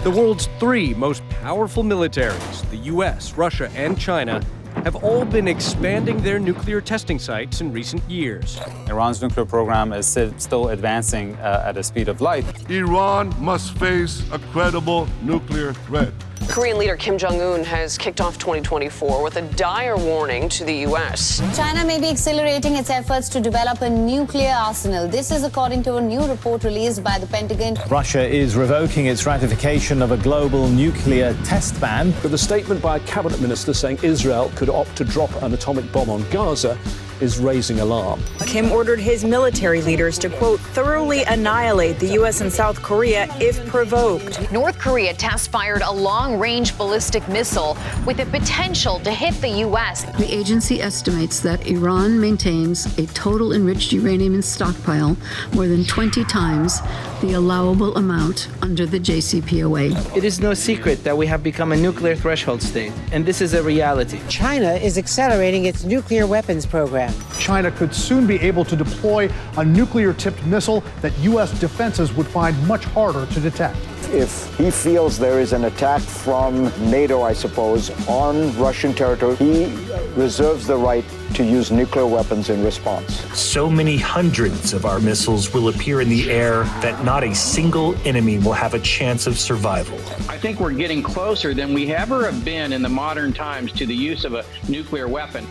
The world's three most powerful militaries, the US, Russia, and China, have all been expanding their nuclear testing sites in recent years. Iran's nuclear program is still advancing at the speed of light. Iran must face a credible nuclear threat. Korean leader Kim Jong-un has kicked off 2024 with a dire warning to the U.S. China may be accelerating its efforts to develop a nuclear arsenal. This is according to a new report released by the Pentagon. Russia is revoking its ratification of a global nuclear test ban. With a statement by a cabinet minister saying Israel could opt to drop an atomic bomb on Gaza is raising alarm. Kim ordered his military leaders to, quote, thoroughly annihilate the U.S. and South Korea if provoked. North Korea test-fired a long-range ballistic missile with the potential to hit the U.S. The agency estimates that Iran maintains a total enriched uranium stockpile more than 20 times the allowable amount under the JCPOA. It is no secret that we have become a nuclear threshold state, and this is a reality. China is accelerating its nuclear weapons program. China could soon be able to deploy a nuclear-tipped missile that U.S. defenses would find much harder to detect. If he feels there is an attack from NATO, I suppose, on Russian territory, he reserves the right to use nuclear weapons in response. So many hundreds of our missiles will appear in the air that not a single enemy will have a chance of survival. I think we're getting closer than we ever have been in the modern times to the use of a nuclear weapon.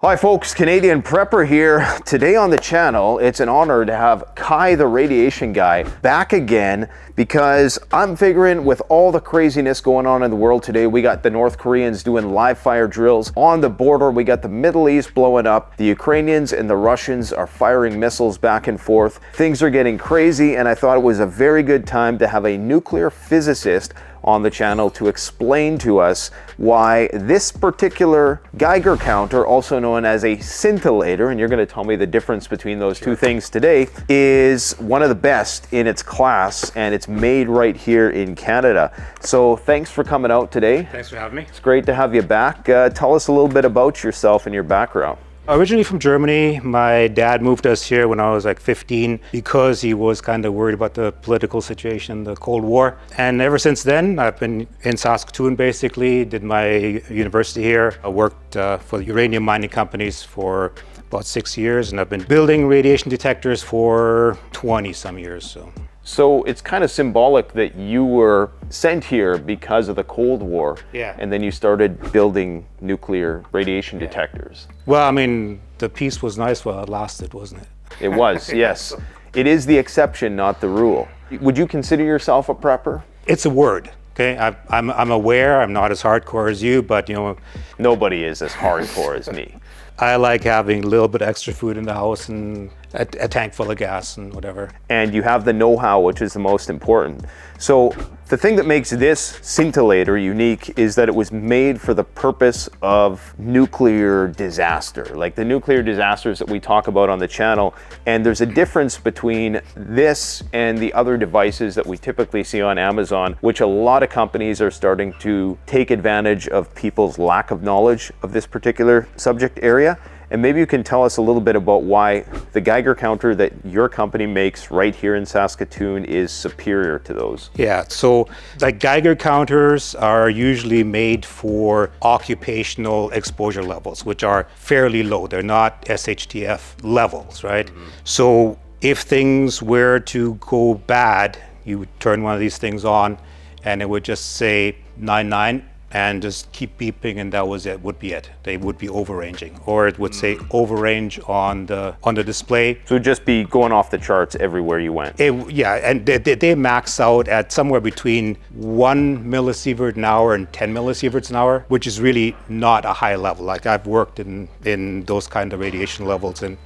Hi folks, Canadian Prepper here. Today on the channel, it's an honor to have Kai the Radiation Guy back again because I'm figuring with all the craziness going on in the world today, we got the North Koreans doing live fire drills on the border, we got the Middle East blowing up, the Ukrainians and the Russians are firing missiles back and forth. Things are getting crazy and I thought it was a very good time to have a nuclear physicist on the channel to explain to us why this particular Geiger counter, also known as a scintillator, and you're going to tell me the difference between those two things today, is one of the best in its class, and it's made right here in Canada. So thanks for coming out today. Thanks for having me. It's great to have you back. Tell us a little bit about yourself and your background. Originally from Germany, my dad moved us here when I was like 15 because he was kind of worried about the political situation, the Cold War. And ever since then, I've been in Saskatoon basically, did my university here. I worked for the uranium mining companies for about 6 years, and I've been building radiation detectors for 20 some years. So it's kind of symbolic that you were sent here because of the Cold War, and then you started building nuclear radiation detectors. Well, I mean, the peace was nice while it lasted, wasn't it? It was, yes. It is the exception, not the rule. Would you consider yourself a prepper? It's a word. Okay, I'm aware I'm not as hardcore as you, but you know, nobody is as hardcore as me. I like having a little bit extra food in the house and a tank full of gas and whatever. And you have the know-how, which is the most important. So the thing that makes this scintillator unique is that it was made for the purpose of nuclear disaster, like the nuclear disasters that we talk about on the channel. And there's a difference between this and the other devices that we typically see on Amazon, which a lot of companies are starting to take advantage of people's lack of knowledge of this particular subject area. And maybe you can tell us a little bit about why the Geiger counter that your company makes right here in Saskatoon is superior to those. Yeah, so like Geiger counters are usually made for occupational exposure levels, which are fairly low. They're not SHTF levels, right? Mm-hmm. So if things were to go bad, you would turn one of these things on and it would just say 99. And just keep beeping, and that was it. Would be it. They would be overranging, or it would say overrange on the display. So it'd just be going off the charts everywhere you went. Yeah, and they max out at somewhere between 1 millisievert an hour and 10 millisieverts an hour, which is really not a high level. Like I've worked in those kind of radiation levels, and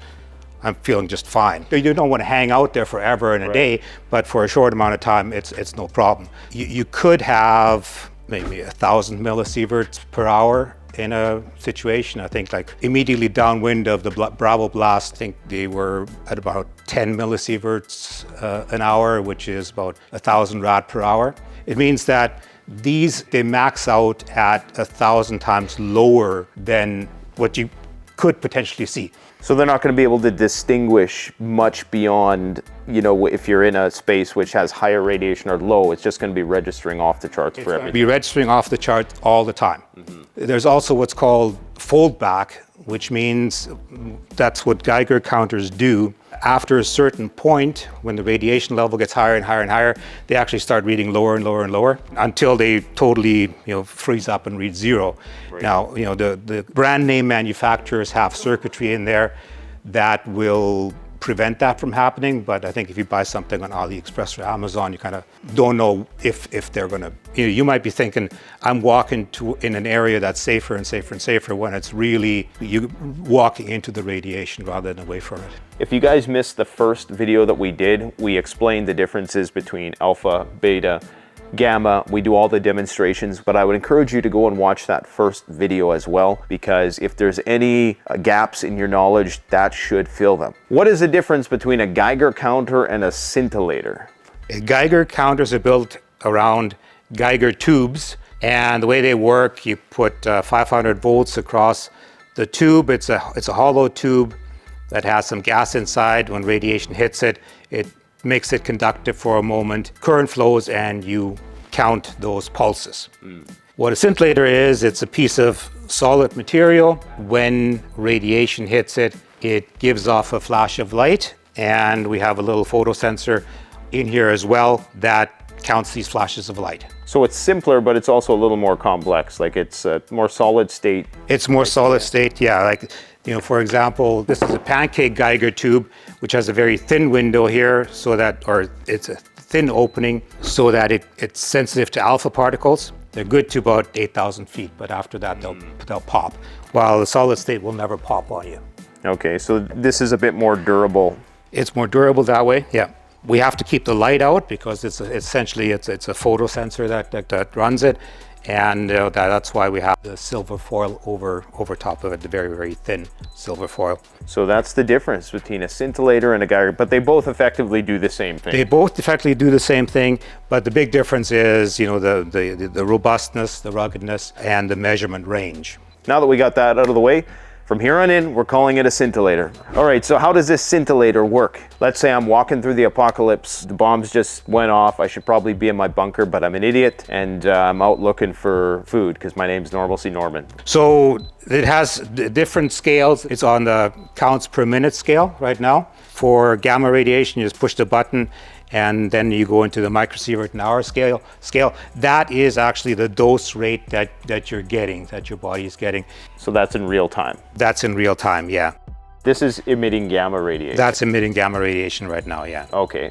I'm feeling just fine. You don't want to hang out there forever in a day, but for a short amount of time, it's no problem. You could have maybe 1,000 millisieverts per hour in a situation. I think like immediately downwind of the Bravo blast, I think they were at about 10 millisieverts an hour, which is about 1,000 rad per hour. It means that they max out at 1,000 times lower than what you could potentially see. So they're not going to be able to distinguish much beyond, you know, if you're in a space which has higher radiation or low, it's just going to be registering off the charts for everything. Be registering off the chart all the time. There's also what's called fold back, which means that's what Geiger counters do. After a certain point, when the radiation level gets higher and higher and higher, they actually start reading lower and lower and lower until they totally, freeze up and read zero. Right. Now, the brand name manufacturers have circuitry in there that will prevent that from happening, but I think if you buy something on AliExpress or Amazon, you kind of don't know if they're going to, you might be thinking, I'm walking in an area that's safer and safer and safer, when it's really you walking into the radiation rather than away from it. If you guys missed the first video that we did, we explained the differences between alpha, beta, gamma. We do all the demonstrations, but I would encourage you to go and watch that first video as well, because if there's any gaps in your knowledge, that should fill them. What is the difference between a Geiger counter and a scintillator? Geiger counters are built around Geiger tubes, and the way they work, you put 500 volts across the tube. It's a hollow tube that has some gas inside. When radiation hits it, it makes it conductive for a moment, current flows, and you count those pulses. What a scintillator is, it's a piece of solid material. When radiation hits it, it gives off a flash of light, and we have a little photosensor in here as well that counts these flashes of light. So it's simpler, but it's also a little more complex, like it's a more solid state. It's more solid state, yeah. Like, for example, this is a pancake Geiger tube, which has a very thin window here, or it's a thin opening, so that it's sensitive to alpha particles. They're good to about 8,000 feet, but after that they'll pop, while the solid state will never pop on you. Okay, so this is a bit more durable. It's more durable that way, yeah. We have to keep the light out because it's essentially a photosensor that runs it. And that's why we have the silver foil over top of it, the very, very thin silver foil. So that's the difference between a scintillator and a Geiger, but they both effectively do the same thing. They both effectively do the same thing, but the big difference is, the robustness, the ruggedness, and the measurement range. Now that we got that out of the way, from here on in, we're calling it a scintillator. All right, so how does this scintillator work? Let's say I'm walking through the apocalypse, the bombs just went off, I should probably be in my bunker, but I'm an idiot, and I'm out looking for food because my name's Normalcy Norman. So it has different scales. It's on the counts per minute scale right now. For gamma radiation, you just push the button, and then you go into the microsievert an hour scale. That is actually the dose rate that you're getting, that your body is getting. So that's in real time? That's in real time, yeah. This is emitting gamma radiation? That's emitting gamma radiation right now, yeah. Okay.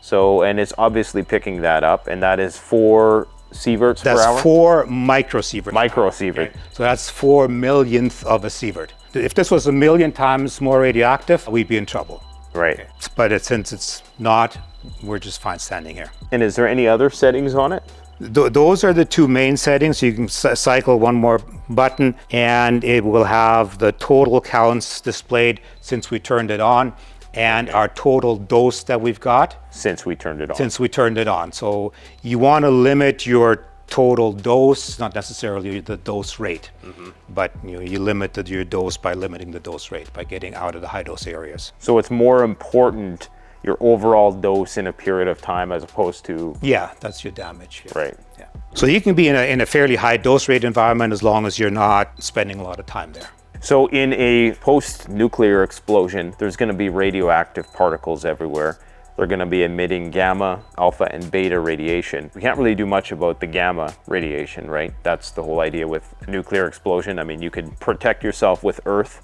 So, and it's obviously picking that up, and that is 4 sieverts per hour? That's 4 microsieverts. Microsievert. Okay. So that's 4 millionth of a sievert. If this was 1 million times more radioactive, we'd be in trouble. Right. Okay. But since it's not, we're just fine standing here. And is there any other settings on it? Those are the 2 main settings. You can cycle one more button and it will have the total counts displayed since we turned it on, and our total dose that we've got. Since we turned it on. Since we turned it on. So you want to limit your total dose, not necessarily the dose rate, but you limit your dose by limiting the dose rate, by getting out of the high dose areas. So it's more important, your overall dose in a period of time, as opposed to... Yeah, that's your damage. Yeah. Right. Yeah. So you can be in a fairly high dose rate environment as long as you're not spending a lot of time there. So in a post-nuclear explosion, there's going to be radioactive particles everywhere. They're going to be emitting gamma, alpha, and beta radiation. We can't really do much about the gamma radiation, right? That's the whole idea with a nuclear explosion. I mean, you could protect yourself with earth.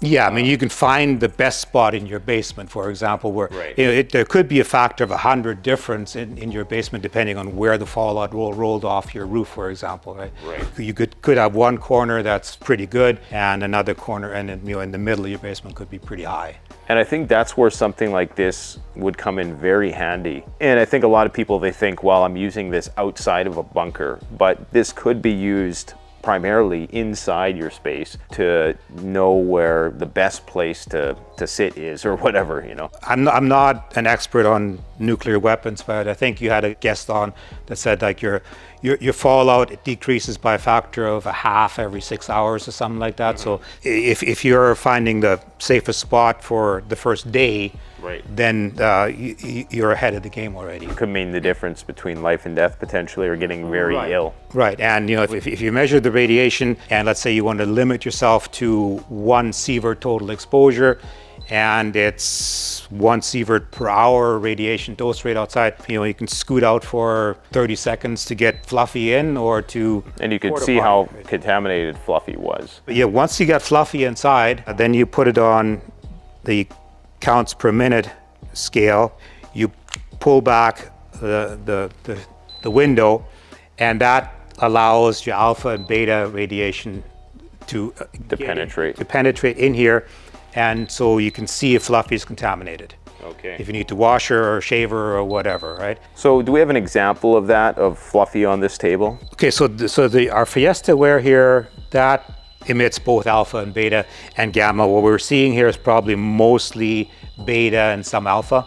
Yeah, I mean, you can find the best spot in your basement, for example, where there could be a factor of 100 difference in your basement depending on where the fallout rolled off your roof, for example, right? You could have one corner that's pretty good and another corner, and in the middle of your basement could be pretty high. And I think that's where something like this would come in very handy. And I think a lot of people, they think, well, I'm using this outside of a bunker, but this could be used primarily inside your space to know where the best place to sit is, or whatever, I'm not an expert on nuclear weapons, but I think you had a guest on that said like your fallout, it decreases by a factor of a half every 6 hours or something like that. So if you're finding the safest spot for the first day, then you're ahead of the game already. It could mean the difference between life and death potentially, or getting very ill. Right, and you know, if you measure the radiation, and let's say you want to limit yourself to 1 sievert total exposure, and it's 1 sievert per hour radiation dose rate outside, you know, you can scoot out for 30 seconds to get Fluffy in, or to... And you could see how contaminated Fluffy was. But yeah, once you get Fluffy inside, then you put it on the counts per minute scale, you pull back the window, and that allows your alpha and beta radiation to penetrate in here, and so you can see if Fluffy is contaminated. Okay. If you need to wash her or shave her or whatever, right? So do we have an example of that, of Fluffy on this table? Okay, so our Fiesta ware here, that emits both alpha and beta and gamma. What we're seeing here is probably mostly beta and some alpha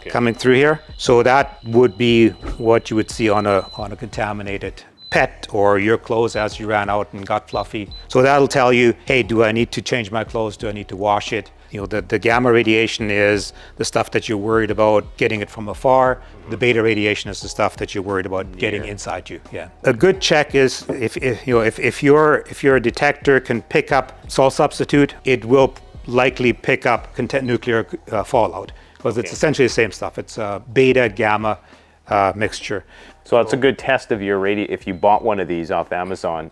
coming through here. So that would be what you would see on a contaminated pet, or your clothes as you ran out and got Fluffy. So that'll tell you, hey, do I need to change my clothes? Do I need to wash it? You know, the gamma radiation is the stuff that you're worried about getting it from afar. The beta radiation is the stuff that you're worried about getting inside you. Yeah. A good check is if your detector can pick up salt substitute, it will likely pick up nuclear fallout, because it's essentially the same stuff. It's a beta gamma mixture. So that's a good test of your if you bought one of these off Amazon,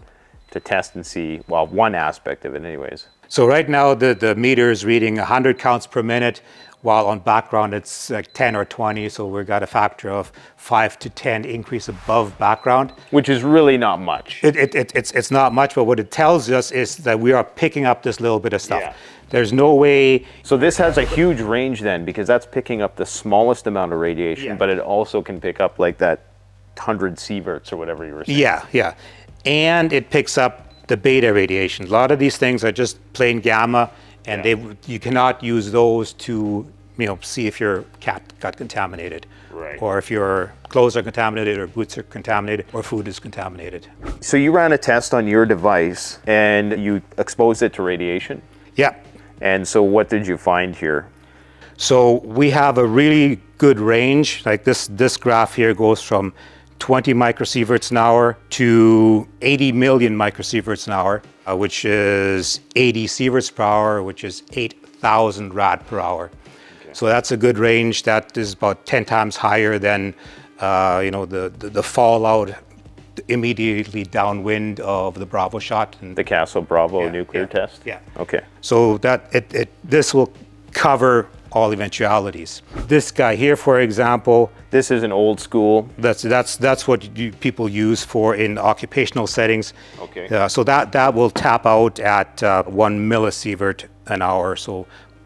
to test and see, well, one aspect of it anyways. So right now the meter is reading 100 counts per minute, while on background it's like 10 or 20, so we've got a factor of 5 to 10 increase above background. Which is really not much. It's not much, but what it tells us is that we are picking up this little bit of stuff. Yeah. There's no way... So this has a huge range then, because that's picking up the smallest amount of radiation, but it also can pick up like that 100 sieverts or whatever you were saying. Yeah. And it picks up the beta radiation. A lot of these things are just plain gamma, and you cannot use those to see if your cat got contaminated, or if your clothes are contaminated, or boots are contaminated, or food is contaminated. So you ran a test on your device and you exposed it to radiation? Yeah. And so what did you find here? So we have a really good range. Like this graph here goes from 20 microsieverts an hour to 80 million microsieverts an hour, which is 80 sieverts per hour, which is 8,000 rad per hour. Okay. So that's a good range. That is about 10 times higher than the fallout immediately downwind of the Bravo shot. And the Castle Bravo nuclear test? Yeah. Okay. So that this will cover all eventualities. This guy here, for example, this is an old school. That's what people use for in occupational settings. Okay. So that will tap out at 1 millisievert an hour.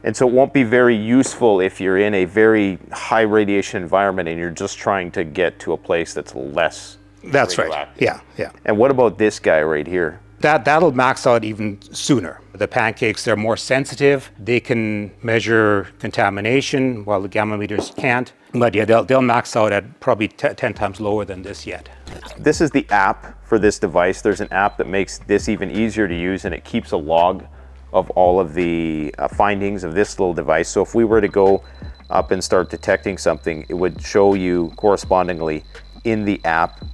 And so it won't be very useful if you're in a very high radiation environment and you're just trying to get to a place that's less. That's right. Yeah. And what about this guy right here? That'll max out even sooner. The pancakes, they're more sensitive. They can measure contamination while the gamma meters can't. But yeah, they'll max out at probably 10 times lower than this yet. This is the app for this device. There's an app that makes this even easier to use, and it keeps a log of all of the findings of this little device. So if we were to go up and start detecting something, it would show you correspondingly in the app.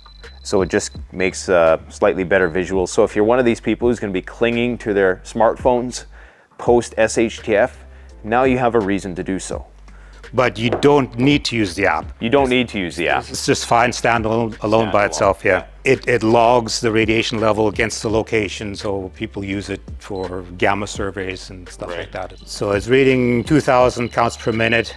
So it just makes slightly better visuals. So if you're one of these people who's going to be clinging to their smartphones post SHTF, now you have a reason to do so. But you don't need to use the app. You don't need to use the app. It's just fine standalone by itself, yeah. It logs the radiation level against the location, so people use it for gamma surveys and stuff like that. So it's reading 2,000 counts per minute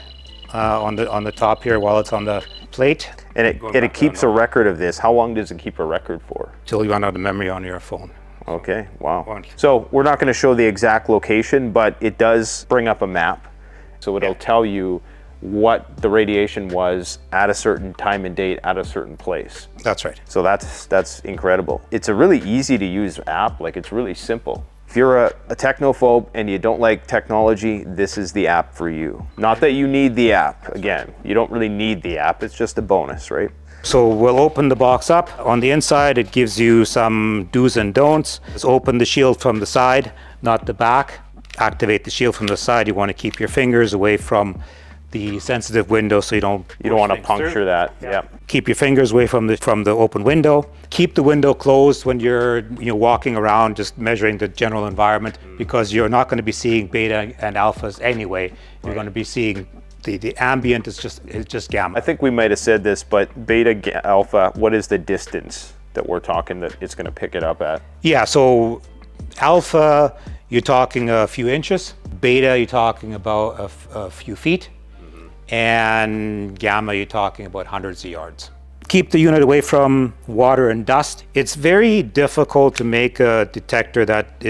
on the top here while it's on the plate. And it keeps a record of this. How long does it keep a record for? Till you run out of memory on your phone. Okay, wow. So we're not going to show the exact location, but it does bring up a map. So it'll tell you what the radiation was at a certain time and date at a certain place. That's right. So that's incredible. It's a really easy to use app. Like, it's really simple. If you're a technophobe and you don't like technology, this is the app for you. Not that you need the app. Again, you don't really need the app. It's just a bonus, right? So we'll open the box up. On the inside, it gives you some do's and don'ts. Let's open the shield from the side, not the back. Activate the shield from the side. You want to keep your fingers away from the sensitive window so you don't want to puncture that. Yeah. Keep your fingers away from the open window. Keep the window closed when you're walking around, just measuring the general environment, because you're not going to be seeing beta and alphas anyway. You're going to be seeing the ambient is just gamma. I think we might have said this, but beta, alpha, what is the distance that we're talking that it's going to pick it up at? Yeah, so alpha, you're talking a few inches. Beta, you're talking about a few feet. And gamma, you're talking about hundreds of yards. Keep the unit away from water and dust. It's very difficult to make a detector that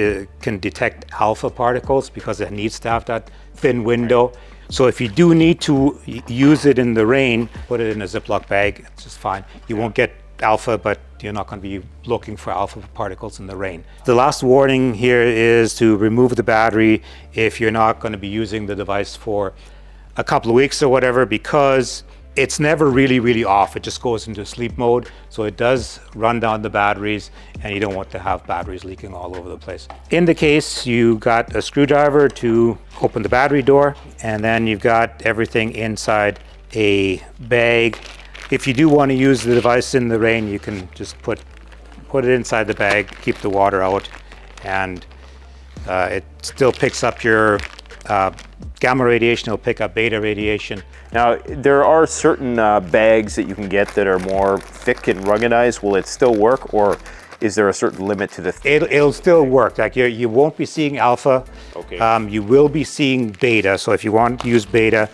can detect alpha particles because it needs to have that thin window. So if you do need to use it in the rain, put it in a Ziploc bag, it's just fine. You won't get alpha, but you're not going to be looking for alpha particles in the rain. The last warning here is to remove the battery if you're not going to be using the device for a couple of weeks or whatever, because it's never really off. It just goes into sleep mode. So it does run down the batteries, and you don't want to have batteries leaking all over the place. In the case, you got a screwdriver to open the battery door, and then you've got everything inside a bag. If you do want to use the device in the rain, you can just put it inside the bag, keep the water out, and it still picks up your gamma radiation. It'll pick up beta radiation. Now, there are certain bags that you can get that are more thick and ruggedized. Will it still work, or is there a certain limit to the? It'll still work. Like you won't be seeing alpha. Okay. You will be seeing beta. So if you want to use beta,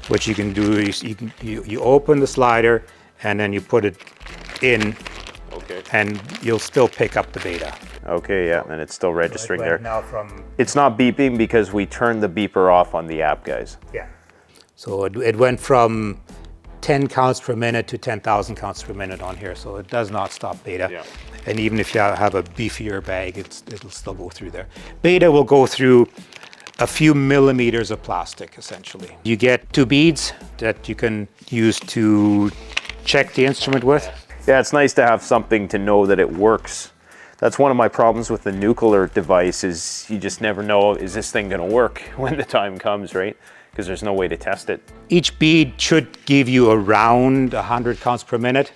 what you can do is you open the slider and then you put it in. Okay. And you'll still pick up the beta. Okay, yeah, and it's still registering there. Now it's not beeping because we turned the beeper off on the app, guys. Yeah. So it went from 10 counts per minute to 10,000 counts per minute on here. So it does not stop beta. Yeah. And even if you have a beefier bag, it'll still go through there. Beta will go through a few millimeters of plastic, essentially. You get 2 beads that you can use to check the instrument with. Yeah, it's nice to have something to know that it works. That's one of my problems with the nuclear device is you just never know, is this thing going to work when the time comes, right? Because there's no way to test it. Each bead should give you around 100 counts per minute,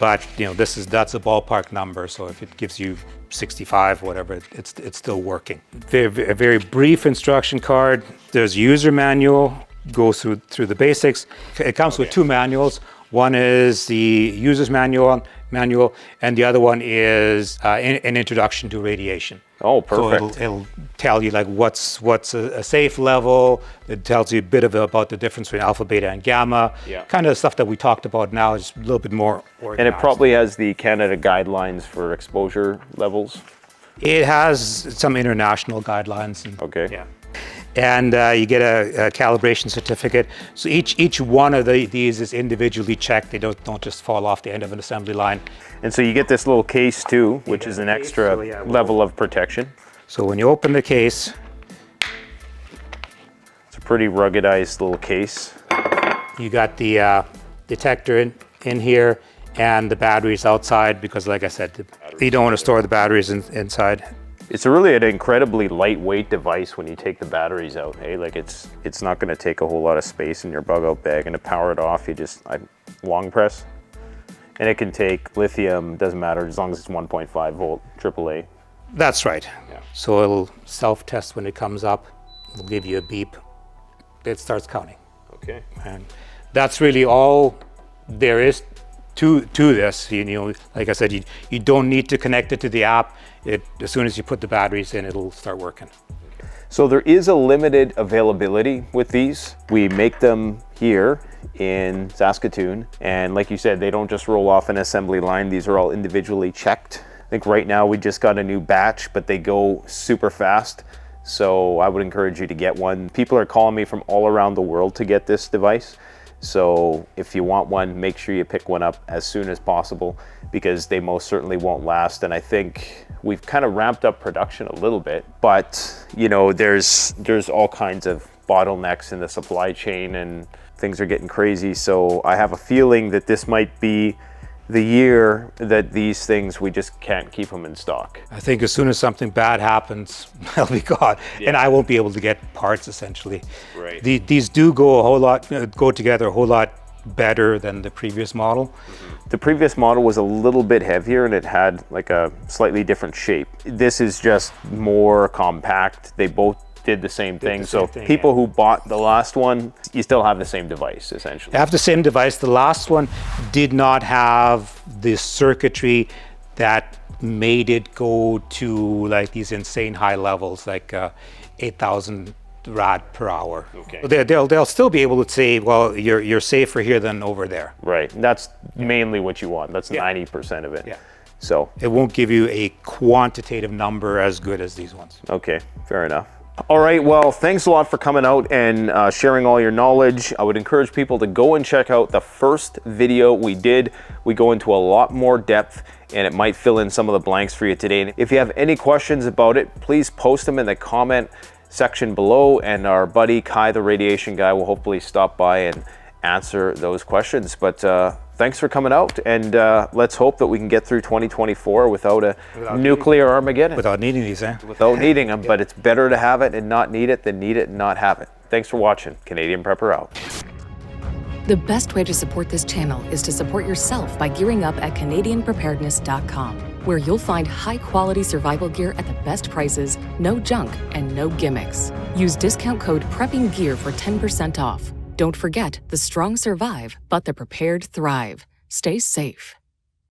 but that's a ballpark number. So if it gives you 65, whatever, it's still working. A very brief instruction card. There's a user manual, goes through the basics. It comes with 2 manuals. One is the user's manual, and the other one is an introduction to radiation. Oh, perfect. So it'll tell you like what's a safe level. It tells you a bit about the difference between alpha, beta, and gamma. Yeah. Kind of stuff that we talked about now, just a little bit more organized. And it probably has the Canada guidelines for exposure levels. It has some international guidelines. Okay. Yeah. And you get a calibration certificate. So each one of these is individually checked. They don't just fall off the end of an assembly line. And so you get this little case too, which is an extra level of protection. So when you open the case, it's a pretty ruggedized little case. You got the detector in here and the batteries outside, because like I said, you don't want to store the batteries inside. It's really an incredibly lightweight device when you take the batteries out. Hey, like it's not going to take a whole lot of space in your bug out bag, and to power it off, I long press, and it can take lithium. Doesn't matter as long as it's 1.5 volt AAA. That's right. Yeah. So it'll self-test when it comes up. It'll give you a beep. It starts counting. Okay. And that's really all there is to this. Like I said, you don't need to connect it to the app. As soon as you put the batteries in, it'll start working. So there is a limited availability with these. We make them here in Saskatoon, and like you said, they don't just roll off an assembly line. These are all individually checked. I think right now we just got a new batch, but they go super fast. So I would encourage you to get one. People are calling me from all around the world to get this device. So if you want one, make sure you pick one up as soon as possible, because they most certainly won't last. And I think we've kind of ramped up production a little bit, but you know, there's all kinds of bottlenecks in the supply chain and things are getting crazy. So I have a feeling that this might be the year that these things, we just can't keep them in stock. I think as soon as something bad happens, they'll be gone, and I won't be able to get parts essentially. Right. These do go together a whole lot better than the previous model. The previous model was a little bit heavier and it had like a slightly different shape. This is just more compact. They both did the same thing. So people who bought the last one, you still have the same device essentially. I have the same device. The last one did not have the circuitry that made it go to like these insane high levels, like 8,000 rad per hour. Okay. They'll still be able to say, well, you're safer here than over there. Right. That's mainly what you want. That's 90% of it. Yeah. So it won't give you a quantitative number as good as these ones. Okay, fair enough. All right, well, thanks a lot for coming out and sharing all your knowledge. I would encourage people to go and check out the first video we did. We go into a lot more depth and it might fill in some of the blanks for you today. And if you have any questions about it, please post them in the comment section below, and our buddy Kai, the radiation guy, will hopefully stop by and answer those questions. But thanks for coming out, and let's hope that we can get through 2024 without a nuclear Armageddon. Without needing these, eh? Without needing them, but it's better to have it and not need it than need it and not have it. Thanks for watching. Canadian Prepper out. The best way to support this channel is to support yourself by gearing up at CanadianPreparedness.com, where you'll find high-quality survival gear at the best prices, no junk, and no gimmicks. Use discount code PREPPINGGEAR for 10% off. Don't forget, the strong survive, but the prepared thrive. Stay safe.